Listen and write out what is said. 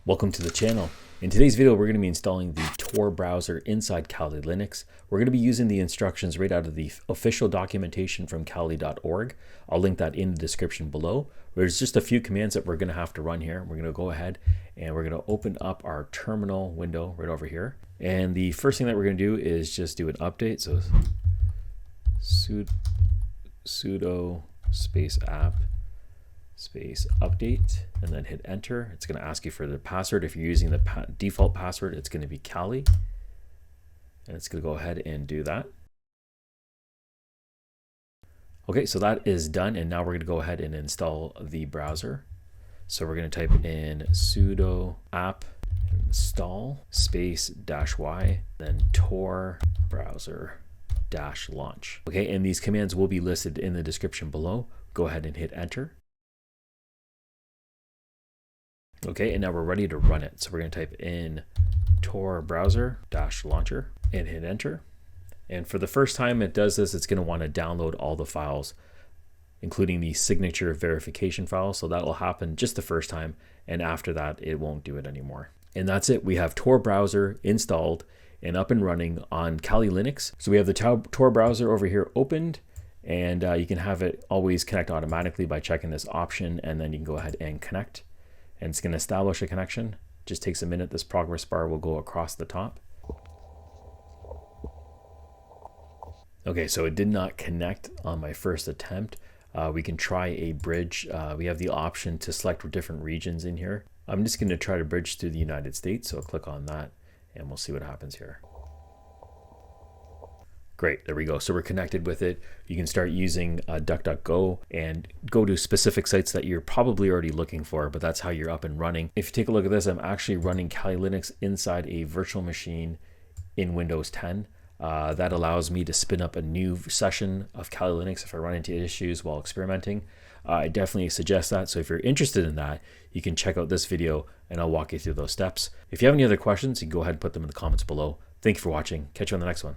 Welcome to the channel. In today's video, we're going to be installing the Tor browser inside Kali Linux. We're going to be using the instructions right out of the official documentation from kali.org. I'll link that in the description below. There's just a few commands that we're going to have to run here. We're going to go ahead and we're going to open up our terminal window right over here. And the first thing that we're going to do is just do an update. So sudo space app space update, and then hit enter. It's going to ask you for the password. If you're using the default password, it's going to be Kali, and it's going to go ahead and do that. Okay, so that is done, and now we're going to go ahead and install the browser. So we're going to type in sudo app install space -y, then tor browser-launch. Okay, and these commands will be listed in the description below. Go ahead and hit enter. Okay, and now we're ready to run it. So we're going to type in tor browser-launcher and hit enter. And for the first time it does this, it's going to want to download all the files, including the signature verification file. So that will happen just the first time, and after that it won't do it anymore. And that's it. We have Tor browser installed and up and running on Kali Linux. So we have the Tor browser over here opened, and you can have it always connect automatically by checking this option, and then you can go ahead and connect. And it's going to establish a connection. Just takes a minute. This progress bar will go across the top. Okay, so it did not connect on my first attempt. We can try a bridge. We have the option to select different regions in here. I'm just going to try to bridge to the United States, so I'll click on that and we'll see what happens here. Great, there we go. So we're connected with it. You can start using DuckDuckGo and go to specific sites that you're probably already looking for, but that's how you're up and running. If you take a look at this, I'm actually running Kali Linux inside a virtual machine in Windows 10. That allows me to spin up a new session of Kali Linux if I run into issues while experimenting. I definitely suggest that. So if you're interested in that, you can check out this video and I'll walk you through those steps. If you have any other questions, you can go ahead and put them in the comments below. Thank you for watching. Catch you on the next one.